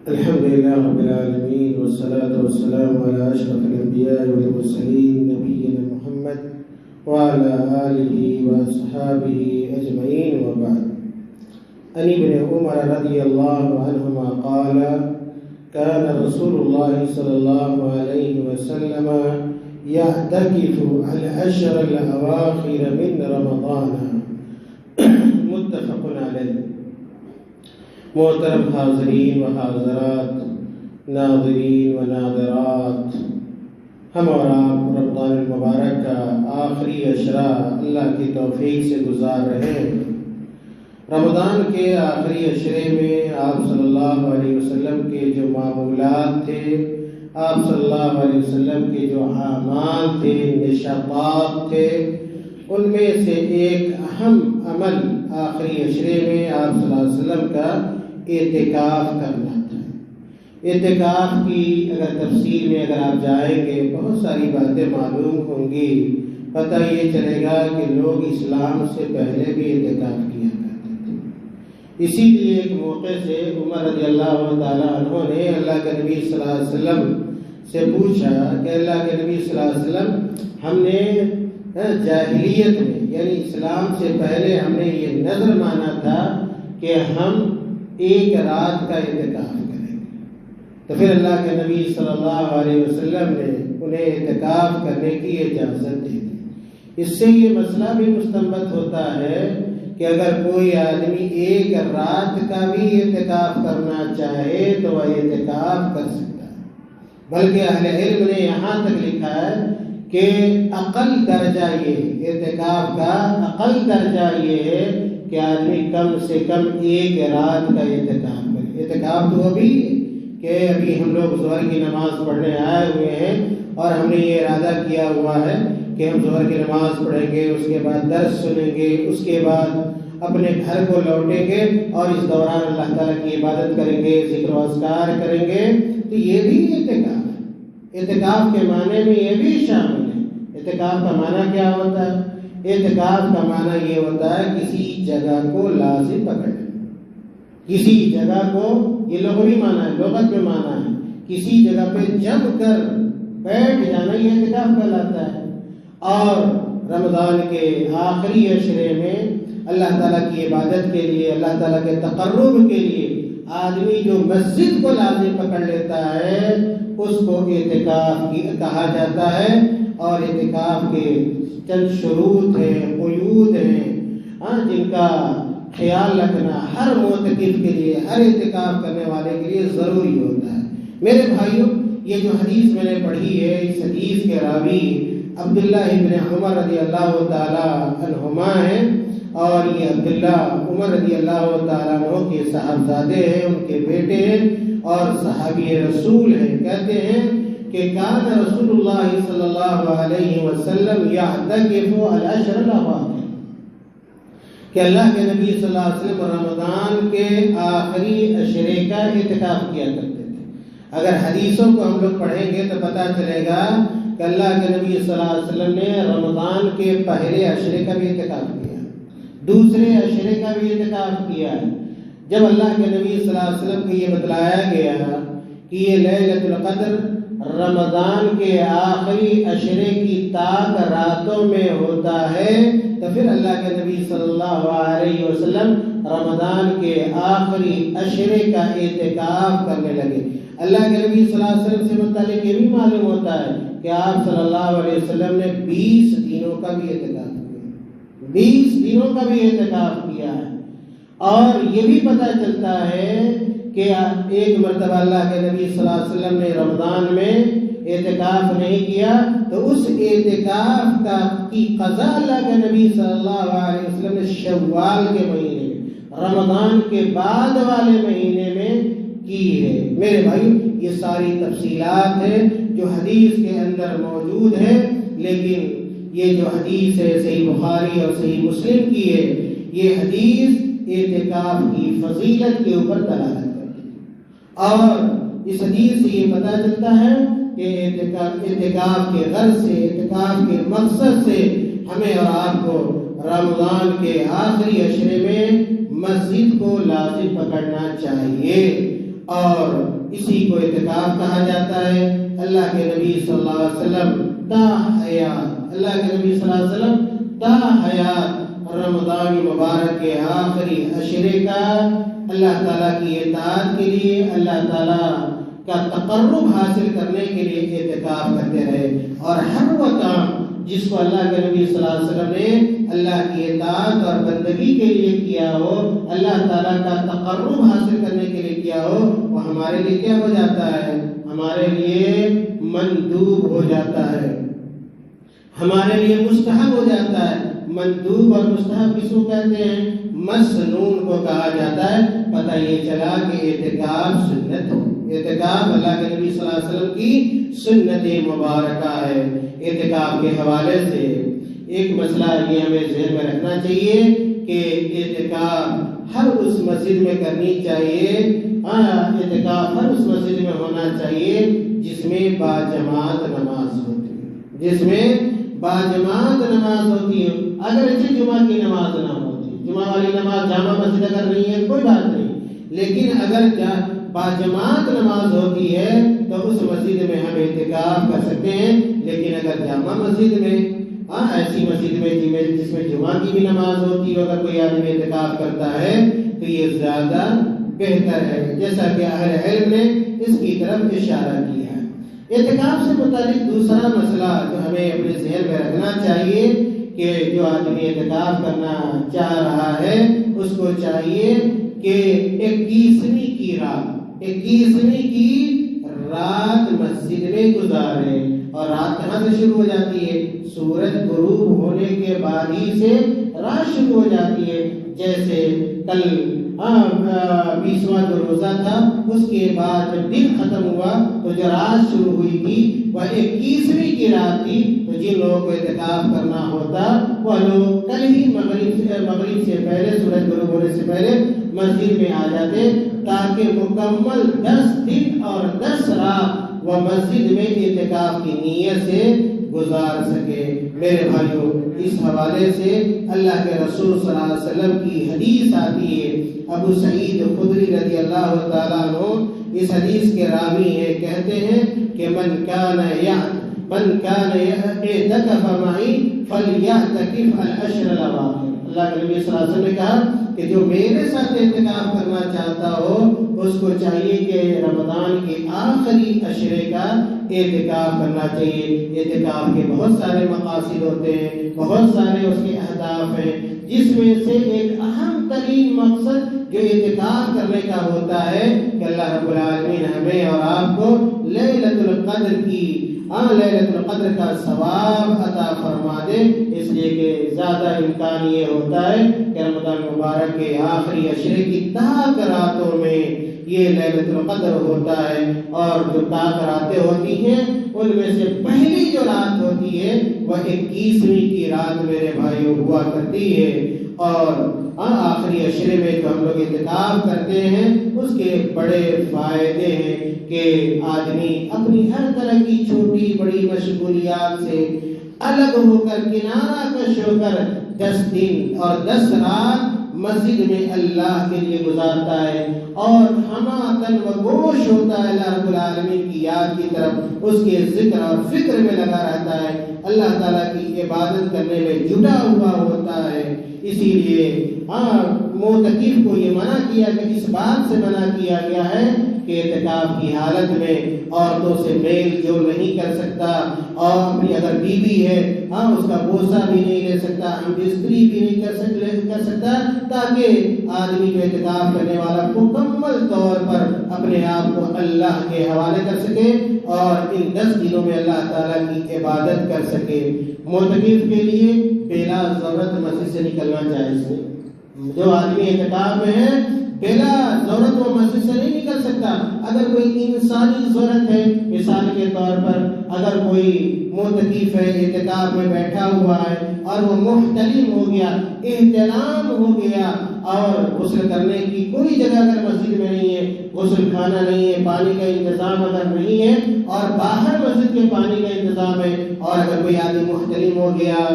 الحمد لله رب العالمين والصلاة والسلام على أشرف الأنبياء والمرسلين نبينا محمد وعلى آله وأصحابه أجمعين وبعد. عن ابن عمر رضي الله عنهما قال كان رسول الله صلى الله عليه وسلم يعتكف العشر الأواخر من رمضان. متفق علیہ. محترم حاضرین و حاضرات، ناظرین و ناظرات، ہم اور آپ رمضان المبارک کا آخری عشرہ اللہ کی توفیق سے گزار رہے ہیں. رمضان کے آخری عشرے میں آپ صلی اللہ علیہ وسلم کے جو معمولات تھے، آپ صلی اللہ علیہ وسلم کے جو اعمال تھے، نشاطات تھے، ان میں سے ایک اہم عمل آخری عشرے میں آپ صلی اللہ علیہ وسلم کا اعتکاف کرنا تھا. اعتکاف کی اگر تفصیل میں اگر آپ جائیں گے بہت ساری باتیں معلوم ہوں گی. پتہ یہ چلے گا کہ لوگ اسلام سے پہلے بھی اعتکاف کیا کرتے تھے. اسی لیے ایک موقع سے عمر رضی اللہ تعالیٰ عنہ نے اللہ کے نبی صلی اللہ علیہ وسلم سے پوچھا کہ اللہ کے نبی صلی اللہ علیہ وسلم، ہم نے جاہلیت میں یعنی اسلام سے پہلے ہم نے یہ نظر مانا تھا کہ ہم ایک رات کا اعتکاف کریں گے. تو پھر اللہ کے نبی صلی اللہ علیہ وسلم نے انہیں اعتکاف کرنے کی اجازت دے دی. اس سے یہ مسئلہ بھی مستنبط ہوتا ہے کہ اگر کوئی آدمی ایک رات کا بھی اعتکاف کرنا چاہے تو وہ اعتکاف کر سکتا ہے. بلکہ اہل علم نے یہاں تک لکھا ہے کہ اقل درجہ یہ اعتکاف کا اقل درجہ یہ ہے کہ آدمی کم سے کم ایک رات کا اعتکاف کرے. اعتکاف تو ابھی کہ ابھی ہم لوگ ظہر کی نماز پڑھنے آئے ہوئے ہیں اور ہم نے یہ ارادہ کیا ہوا ہے کہ ہم ظہر کی نماز پڑھیں گے، اس کے بعد درس سنیں گے، اس کے بعد اپنے گھر کو لوٹیں گے اور اس دوران اللہ تعالیٰ کی عبادت کریں گے، ذکر و اذکار کریں گے. تو یہ بھی اعتکاف ہے. اعتکاف کے معنی میں یہ بھی شامل ہے. اعتکاف کا معنی کیا ہوتا ہے؟ اعتکاف کا معنی یہ ہوتا ہے کسی جگہ کو لازم پکڑنا. کسی جگہ کو، یہ لغوی معنی ہے، لغت میں معنی ہے کسی جگہ پہ جم کر بیٹھ جانا، یہ اعتکاف کہلاتا ہے. اور رمضان کے آخری عشرے میں اللہ تعالیٰ کی عبادت کے لیے، اللہ تعالیٰ کے تقرب کے لیے آدمی جو مسجد کو لازم پکڑ لیتا ہے اس کو اعتکاف کہا جاتا ہے. اور اعتکاف کے چند شروط ہیں، قیود ہیں جن کا خیال رکھنا ہر معتکف کے لیے، ہر اعتکاف کرنے والے کے لیے ضروری ہوتا ہے. میرے بھائیوں، یہ جو حدیث میں نے پڑھی ہے، اس حدیث کے راوی عبداللہ ابن عمر رضی اللہ تعالی عنہما ہیں. اور یہ عبداللہ عمر رضی اللہ تعالیٰ عنہ کے صاحبزادے ہیں، ان کے بیٹے ہیں اور صحابی رسول ہیں. کہتے ہیں کہ کان رسول اللہ صلی اللہ علیہ وسلم یعتکف العشر الاواخر، کہ اللہ کے نبی صلی اللہ علیہ وسلم رمضان کے آخری عشرے کا اعتکاف کیا کرتے تھے. اگر حدیثوں کو ہم لوگ پڑھیں گے تو پتہ چلے گا کہ اللہ کے نبی صلی اللہ علیہ وسلم نے رمضان کے پہلے عشرے کا بھی اعتکاف کیا، دوسرے عشرے کا بھی اعتکاف کیا ہے. جب اللہ کے نبی صلی اللہ علیہ وسلم کو یہ بتلایا گیا کہ یہ لیلۃ القدر رمضان کے آخری عشرے کی تاک راتوں میں ہوتا ہے، تو پھر اللہ کے نبی صلی اللہ علیہ وسلم رمضان کے آخری عشرے کا اعتکاف کرنے لگے. اللہ کے نبی صلی اللہ علیہ وسلم سے متعلق یہ بھی معلوم ہوتا ہے کہ آپ صلی اللہ علیہ وسلم نے 20 دنوں کا بھی اعتکاف کیا، 20 دنوں کا بھی اعتکاف کیا ہے. اور یہ بھی پتہ چلتا ہے کہ ایک مرتبہ اللہ کے نبی صلی اللہ علیہ وسلم نے رمضان میں اعتکاف نہیں کیا تو اس اعتکاف کی قضا اللہ کے نبی صلی اللہ علیہ وسلم نے شوال کے مہینے میں، رمضان کے بعد والے مہینے میں کی ہے. میرے بھائی، یہ ساری تفصیلات ہیں جو حدیث کے اندر موجود ہیں، لیکن یہ جو حدیث ہے صحیح بخاری اور صحیح مسلم کی ہے، یہ حدیث اعتکاف کی فضیلت کے اوپر دلالت کرتی ہے. اور اس حدیث سے یہ پتہ چلتا ہے کہ اعتکاف کے غرض سے، اعتکاف کے مقصد سے ہمیں اور آپ کو رمضان کے آخری عشرے میں مسجد کو لازم پکڑنا چاہیے. اور اسی کو اعتکاف کہا جاتا ہے۔ اللہ کے نبی صلی اللہ علیہ وسلم تا حیات، اللہ کے نبی صلی اللہ علیہ وسلم تا حیات رمضان مبارک کے آخری عشرے کا اللہ تعالیٰ کی اطاعت کے لیے، اللہ تعالیٰ کا تقرب حاصل کرنے کے لیے اعتکاف کرتے رہے، اور ہر وہ کام جس کو اللہ کے نبی صلی اللہ علیہ وسلم نے اللہ کی اطاعت اور بندگی کے لیے کیا ہو، اللہ تعالیٰ کا تقرب حاصل کرنے کے لیے کیا ہو، وہ ہمارے لیے کیا ہو جاتا ہے؟ ہمارے لیے مندوب ہو جاتا ہے، ہمارے لیے مستحب ہو جاتا ہے۔ مندوب اور مستحب کس کو کہتے ہیں؟ مسنون کو کہا جاتا ہے۔ پتہ یہ چلا کہ اعتکاف سنت ہو، اعتکاف اللہ کے نبی صلی اللہ علیہ وسلم کی سنت مبارکہ ہے۔ اعتکاف کے حوالے سے ایک مسئلہ یہ ہمیں ذہن میں رکھنا چاہیے کہ اعتکاف ہر اس مسجد میں کرنی چاہیے، اعتکاف ہر اس مسجد میں ہونا چاہیے جس میں باجماعت نماز ہوتی ہے، جس میں باجماعت نماز ہوتی ہے۔ اگرچہ جمعہ کی نماز نہ ہوتی، جمعہ والی نماز جامع مسجد اگر نہیں ہے کوئی بات نہیں، لیکن اگر باجماعت نماز ہوتی ہے تو اس مسجد میں ہم اعتکاف کر سکتے ہیں۔ لیکن اگر جامع مسجد میں، ایسی مسجد میں جس میں جمعہ کی بھی نماز ہوتی ہے، اگر کوئی آدمی اعتکاف کرتا ہے تو یہ زیادہ بہتر ہے، جیسا کہ اہل علم نے اس کی طرف اشارہ کیا ہے۔ اعتکاف سے متعلق دوسرا مسئلہ جو ہمیں اپنے ذہن میں رکھنا چاہیے کہ جو آدمی اعتکاف کرنا چاہ رہا ہے اس کو چاہیے کہ 21ویں کی رات مسجد میں گزارے، اور رات کہاں سے شروع ہو جاتی ہے؟ سورج غروب ہونے کے بعد ہی سے رات شروع ہو جاتی ہے۔ جیسے کل 20واں جو روزہ تھا اس کے بعد جب دن ختم ہوا تو جو رات شروع ہوئی تھی وہ 21ویں کی رات تھی، تو جن لوگوں کو اعتکاف کرنا ہوتا وہ لوگ کل ہی مغرب سے پہلے، سورج غروب ہونے سے پہلے مسجد میں آ جاتے تاکہ مکمل 10 دن اور 10 رات وہ مسجد میں اعتکاف کی نیت سے گزار سکے۔ میرے بھائیوں، اس حوالے سے اللہ کے رسول صلی اللہ علیہ وسلم کی حدیث آتی ہے۔ ابو سعید خدری رضی اللہ تعالیٰ عنہ اس حدیث کے راوی ہیں، کہتے ہیں کہ من کان اعتکف معی فلیعتکف العشر الاواخر۔ اللہ کے نبی صلی اللہ علیہ وسلم نے کہا کہ جو میرے ساتھ اعتکاف کرنا چاہتا ہو اس کو چاہیے کہ رمضان کے آخری عشرے کا اعتکاف کرنا چاہیے۔ اعتکاف کے بہت سارے مقاصد ہوتے ہیں، بہت سارے اس کے اہداف ہیں، جس میں سے ایک اہم ترین مقصد جو اعتکاف کرنے کا ہوتا ہے کہ اللہ رب العالمین ہمیں اور آپ کو لیلۃ القدر کا ثواب عطا فرما دے۔ اس لیے کہ زیادہ امکان یہ ہوتا ہے کہ رمضان مبارک کے آخری عشرے کی تاک راتوں میں یہ لیلۃ القدر ہوتا ہے، اور جو تاک راتیں ہوتی ہیں ان میں سے پہلی جو رات ہوتی ہے وہ 21ویں کی رات میرے بھائیوں ہوا کرتی ہے۔ اور آخری عشرے میں جو ہم لوگ اعتکاف کرتے ہیں اس کے بڑے فائدے ہیں کہ آدمی اپنی ہر طرح کی چھوٹی بڑی مشغولیات سے الگ ہو کر، کنارہ کش ہو کر 10 دن اور 10 رات مسجد میں اللہ کے لیے گزارتا ہے، اور ہمہ تن و گوش ہوتا ہے اللہ رب العالمین کی یاد کی طرف، اس کے ذکر اور فکر میں لگا رہتا ہے، اللہ تعالیٰ کی عبادت کرنے میں جٹا ہوا ہوتا ہے۔ اسی لیے معتکف کو یہ منع کیا کہ اس بات سے منع کیا گیا ہے کہ اعتکاف کی حالت میں عورتوں سے میل جول نہیں کر سکتا، اور اپنی اگر بیوی ہے اس کا بوسہ بھی نہیں لے سکتا، ہم بستری بھی نہیں کر سکتا، تاکہ آدمی جو اعتکاف کرنے والا مکمل طور پر اپنے آپ کو اللہ کے حوالے کر سکے اور ان 10 دنوں میں اللہ تعالیٰ کی عبادت کر سکے۔ معتکف کے لیے بلا ضرورت مسجد سے نکلنا جائز ہے۔ جو آدمی اعتکاف میں ہے بلا ضرورت وہ مسجد سے نہیں نکل سکتا۔ اگر کوئی انسانی ضرورت ہے، مثال کے طور پر اگر کوئی معتکف ہے، اعتکاف میں بیٹھا ہوا ہے اور وہ محتلم ہو گیا، احتلام ہو گیا، اور غسل کرنے کی کوئی جگہ اگر مسجد میں نہیں ہے، غسل خانہ نہیں ہے، پانی کا انتظام اگر نہیں ہے، اور باہر مسجد کے پانی کا انتظام ہے، اور اگر کوئی آدمی محتلم ہو گیا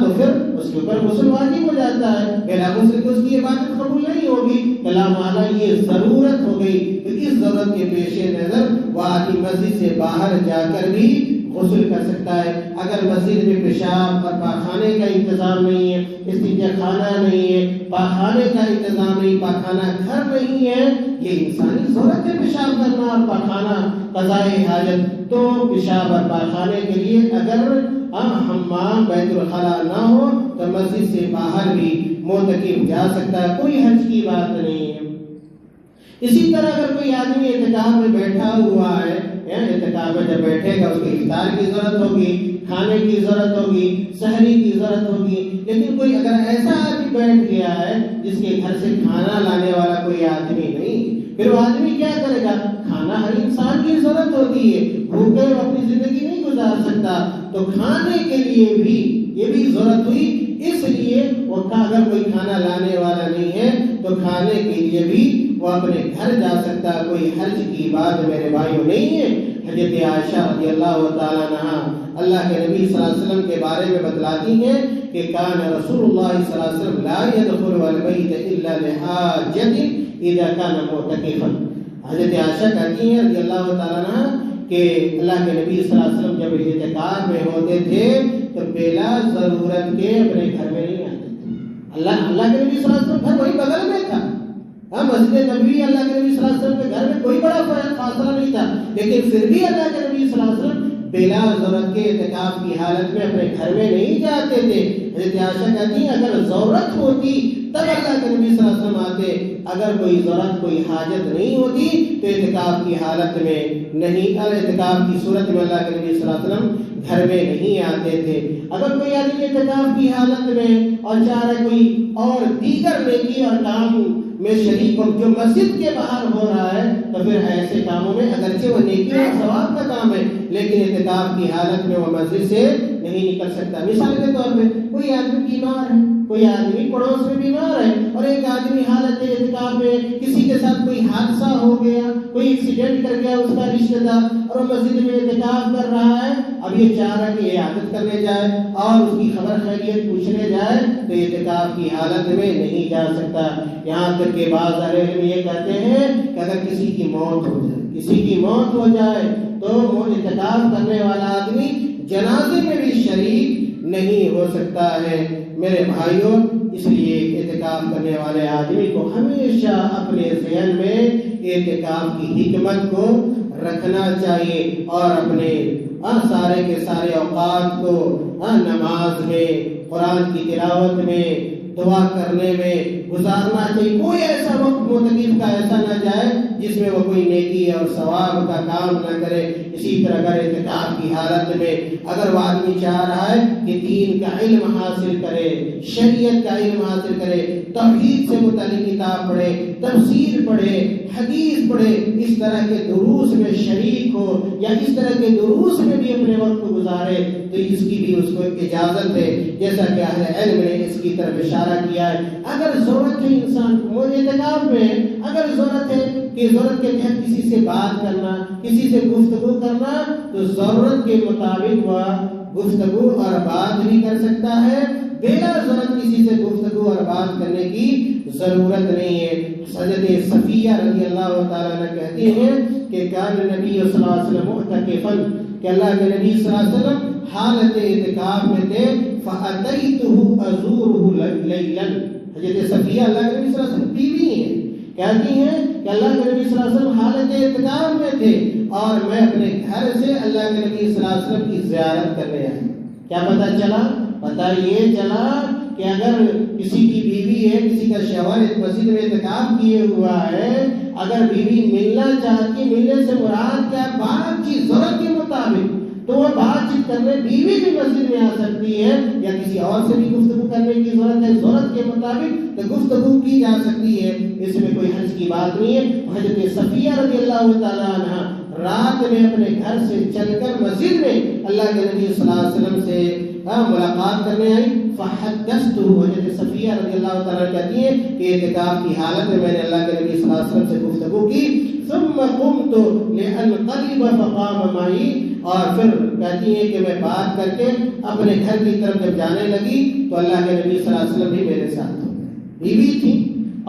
تو پھر اس کے اوپر غسل واجب ہو جاتا ہے۔ بلا غسل کی اس کی عبادت قبول نہیں ہوگی، بلا مالا یہ ضرورت ہو گئی، تو اس ضرورت کے پیش نظر وہ آدمی مسجد سے باہر جا کر بھی غسل کر سکتا ہے۔ اگر مسجد میں پیشاب اور پاخانے کا انتظام نہیں ہے، استنجا خانہ نہیں ہے، پاخانے کا انتظام نہیں، پاخانہ گھر نہیں ہے، یہ انسانی ضرورت ہے پیشاب کرنا اور پاخانہ قضائے حاجت، تو پیشاب اور پاخانے کے لیے اگر حمام بیت الخلا نہ ہو تو مسجد سے باہر بھی معتکف جا سکتا ہے، کوئی حرج کی بات نہیں ہے۔ اسی طرح اگر کوئی آدمی اعتکاف میں بیٹھا ہوا ہے، اعتکاف میں جب بیٹھے گا اس کی افطار کی ضرورت ہوگی، کھانے کی ضرورت ہوگی، سحری کی ضرورت ہوگی، لیکن کوئی اگر ایسا آدمی بیٹھ گیا ہے جس کے گھر سے کھانا لانے والا کوئی آدمی نہیں، پھر وہ آدمی کیا کرے گا؟ کھانا ہر انسان کی ضرورت ہوتی ہے، بھوکے وہ اپنی زندگی نہیں گزار سکتا، تو کھانے کے لیے بھی یہ بھی ضرورت ہوئی، اس لیے وہ اگر کوئی کھانا لانے والا نہیں ہے تو کھانے کے لیے بھی وہ اپنے گھر جا سکتا، کوئی حرج کی بات میرے بھائیوں نہیں ہے۔ حضرت عائشہ رضی اللہ تعالیٰ عنہا اللہ کے نبی صلی اللہ علیہ وسلم کے بارے میں بتلاتی ہیں کہ کان رسول اللہ صلی اللہ علیہ وسلم لا يدخل البیت الا لحاجۃ اذا کان معتکفا۔ حضرت عائشہ کہتی ہیں رضی اللہ تعالیٰ عنہا کہ اللہ کے نبی صلی اللہ علیہ وسلم جب اعتکاف میں ہوتے تھے تو بلا ضرورت کے اپنے گھر میں نہیں آتے تھے۔ اللہ کے نبی صلی اللہ علیہ وسلم گھر وہی بغل میں تھا، مسجد نبوی اللہ کے نبی صلی اللہ علیہ وسلم کے گھر میں کوئی بڑا فاصلہ نہیں تھا، لیکن پھر بھی اللہ کے نبی صلی اللہ علیہ وسلم بلا ضرورت کے اعتکاف کی حالت میں اپنے گھر میں نہیں جاتے تھے۔ حضرت عائشہ کہتی ہیں اگر ضرورت ہوتی تب اللہ کے نبی صلی اللہ علیہ وسلم آتے، اگر کوئی ضرورت کوئی حاجت نہیں ہوتی تو اعتکاف کی حالت میں نہیں، اعتکاف کی صورت میں اللہ کے نبی صلی اللہ علیہ وسلم گھر میں نہیں آتے تھے۔ اگر کوئی آدمی اعتکاف کی حالت میں اور چاہ رہا کوئی اور دیگر نیکی اور کام میں شریک ہو جو مسجد کے باہر ہو رہا ہے تو پھر ایسے کاموں میں اگرچہ وہ نیکی اور ثواب کا کام ہے لیکن اعتکاف کی حالت میں وہ مسجد سے نہیں نکل سکتا۔ مثال کے طور پہ کوئی آدمی بیمار ہے، کوئی آدمی پڑوس میں بیمار ہے اور ایک آدمی حالت اعتکاف میں کسی کے ساتھ کوئی حادثہ ہو گیا، کوئی ایکسیڈنٹ کر گیا اس کا رشتہ دار اور وہ مسجد میں اعتکاف کر رہا ہے، اب یہ چاہ رہا ہے کہ عیادت کرنے جائے اور اس کی خبر خیریت پوچھنے جائے تو اعتکاف کی حالت میں نہیں جا سکتا۔ یہاں تک کہ بعض اہل علم یہ کہتے ہیں کہ اگر کسی کی موت ہو جائے، کسی کی موت ہو جائے تو وہ اعتکاف کرنے والا آدمی جنازے میں بھی شریک نہیں ہو سکتا ہے۔ میرے بھائیوں، اس لیے اعتکاف کرنے والے آدمی کو ہمیشہ اپنے ذہن میں اعتکاف کی حکمت کو رکھنا چاہیے اور اپنے سارے کے سارے اوقات کو نماز میں، قرآن کی تلاوت میں، دعا کرنے میں گزارنا چاہیے۔ کوئی ایسا وقت معتکف کا ایسا نہ جائے جس میں وہ کوئی نیکی اور ثواب کا کام نہ کرے۔ اسی طرح اگر اعتکاف کی حالت میں اگر وہ آدمی چاہ رہا ہے کہ دین کا علم حاصل کرے، شریعت کا علم حاصل کرے، توحید سے متعلق کتاب پڑھے، تفسیر پڑھے، حدیث پڑھے، اس طرح کے دروس میں شریک ہو یا اس طرح کے دروس میں بھی اپنے وقت کو گزارے تو اس کی بھی اس کو اجازت ہے، جیسا کہ اہل علم نے اس کی طرف اشارہ کیا ہے۔ اگر ضرورت ہے انسان کو اعتکاف میں، اگر ضرورت ہے کہ ضرورت کے تحت کسی سے بات کرنا، کسی سے گفتگو کرنا، تو ضرورت کے مطابق وہ گفتگو اور بات بھی کر سکتا ہے، بلا ضرورت کسی سے گفتگو اور بات کرنے کی ضرورت نہیں ہے۔ حضرت صفیہ رضی اللہ تعالیٰ عنہ کہتی ہیں کہ کان نبی صلی اللہ علیہ وسلم معتکفا، کہ اللہ کے نبی صلی اللہ علیہ وسلم حالت اعتکاف میں تھے، فَأَتَيْتُهُ أَزُورُهُ لَيْلًا۔ حضرت صفیہ اللہ کے نبی صلی اللہ علیہ وسلم بیوی ہیں، کہتی ہیں کہ اللہ کے نبی صلی اللہ علیہ وسلم حالت اعتکاف میں تھے اور میں اپنے گھر سے اللہ کے نبی صلی اللہ علیہ وسلم کی زیارت کرنے آئی۔ کیا پتہ چلا؟ پتہ یہ چلا کہ اگر کسی کی بیوی ہے، کسی کا شوہر مسجد میں اعتکاف کیے ہوا ہے، اگر بیوی ملنا چاہتی، ملنے سے مراد کیا؟ بات چیت ضرورت کے مطابق، تو وہ بات چیت کرنے بیوی بھی مسجد میں آ سکتی ہے یا کسی اور سے بھی گفتگو کرنے کی ضرورت ہے، ضرورت کے مطابق تو گفتگو کی جا سکتی ہے، اس میں کوئی حرج کی بات نہیں ہے۔ حضرت صفیہ رضی اللہ تعالیٰ عنہ رات میں اپنے گھر سے چل کر مسجد میں اللہ کے نبی صلی اللہ علیہ وسلم سے ملاقات کرنے آئی۔ فحدثتہ، حضرت صفیہ رضی اللہ تعالیٰ کہتی ہیں کہ اعتکاف کی حالت میں نے اللہ کے نبی صلی اللہ علیہ وسلم سے گفتگو کی، ثم قمت لانقلب فقام معي، اور پھر کہتی ہیں کہ میں بات کر کے اپنے گھر کی طرف جب جانے لگی تو اللہ کے نبی صلی اللہ علیہ وسلم بھی میرے ساتھ ہو گئے۔ بیوی تھی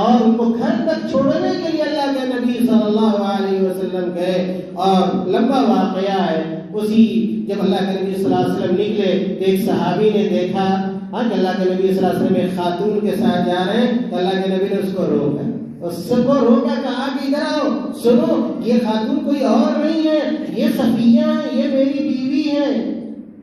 اور ان کو گھر تک چھوڑنے کے لیے اللہ کے نبی صلی اللہ علیہ وسلم گئے. اور لمبا واقعہ ہے. اسی جب اللہ کے نبی صلی اللہ علیہ وسلم نکلے تو ایک صحابی نے دیکھا کہ اللہ کے نبی صلی اللہ علیہ وسلم ایک خاتون کے ساتھ جا رہے ہیں, تو اللہ کے نبی نے اس کو روکا. اس کو روکا, کہا کہ ادھر آؤ, سنو یہ خاتون کوئی اور نہیں ہے, یہ صفیہ ہے, یہ میری بیوی ہے.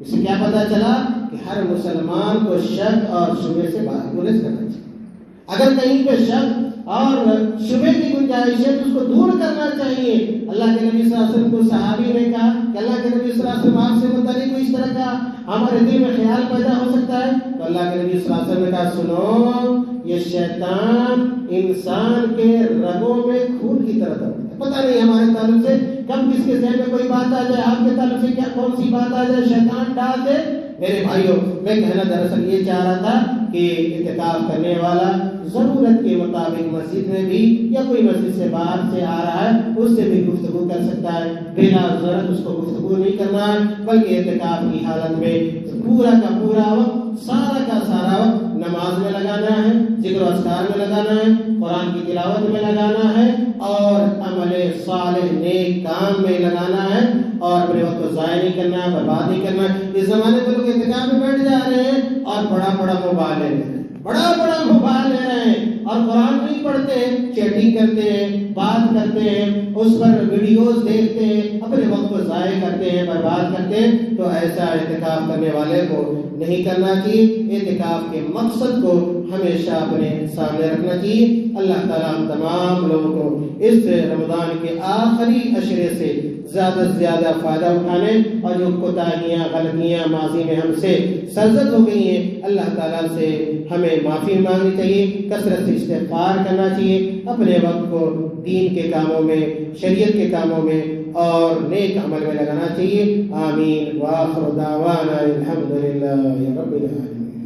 اس سے کیا پتا چلا کہ ہر مسلمان کو شک اور شبہ سے گریز کرنا چاہیے. اگر کہیں پہ شک اور شبہ کی گنجائش ہے تو اس کو دور کرنا چاہیے. اللہ کے نبی صلی اللہ علیہ وسلم کو صحابی نے کہا کہ اللہ کے نبی صلی اللہ علیہ وسلم آپ سے متعلق کوئی اس طرح کا ہمارے دل میں خیال پیدا ہو سکتا ہے. تو اللہ کے نبی صلی اللہ علیہ وسلم نے کہا سنو, یہ شیطان انسان کے رگوں میں خون کی طرح دوڑتا ہے. پتہ نہیں ہمارے تعلق سے کب کس کے ذہن میں کوئی بات آ جائے, آپ کے تعلق سے کیا کون سی بات آ جائے, شیطان ڈال دے. میرے بھائیوں, میں کہنا دراصل یہ چاہ رہا تھا کہ اعتکاف کرنے والا ضرورت کے مطابق مسجد میں بھی یا کوئی مسجد سے باہر سے آ رہا ہے اس سے بھی گفتگو کر سکتا ہے. بلا ضرورت اس کو گفتگو نہیں کرنا ہے, بلکہ اعتکاف کی حالت میں پورا کا پورا وقت, سارا کا سارا وقت نماز میں لگانا ہے, ذکر و اذکار میں لگانا ہے, قرآن کی تلاوت میں لگانا ہے اور عمل صالح نیک کام میں لگانا ہے. اور اپنے وقت کو ضائع نہیں کرنا ہے, برباد نہیں کرنا ہے. اس زمانے میں لوگ اعتکاف میں بیٹھ جا رہے ہیں اور بڑا موبائل لے رہے ہیں, بڑا موبائل لے رہے ہیں اور قرآن نہیں پڑھتے, چیٹنگ کرتے ہیں, بات کرتے ہیں, اس پر ویڈیوز دیکھتے ہیں, اپنے وقت کو ضائع کرتے ہیں, برباد کرتے ہیں. تو ایسا اعتکاف کرنے والے کو نہیں کرنا چاہیے. اعتکاف کے مقصد کو ہمیشہ اپنے سامنے رکھنا چاہیے. اللہ تعالیٰ ہم تمام لوگوں کو اس رمضان کے آخری عشرے سے زیادہ سے زیادہ فائدہ اٹھانے اور جو کوتاہیاں غلطیاں ماضی میں ہم سے سرزد ہو گئی ہیں, اللہ تعالیٰ سے ہمیں معافی مانگنی چاہیے, کثرت سے استغفار کرنا چاہیے, اپنے وقت کو دین کے کاموں میں, شریعت کے کاموں میں اور نیک عمل میں لگانا چاہیے. آمین. وآخر دعوانا الحمدللہ رب العالمین.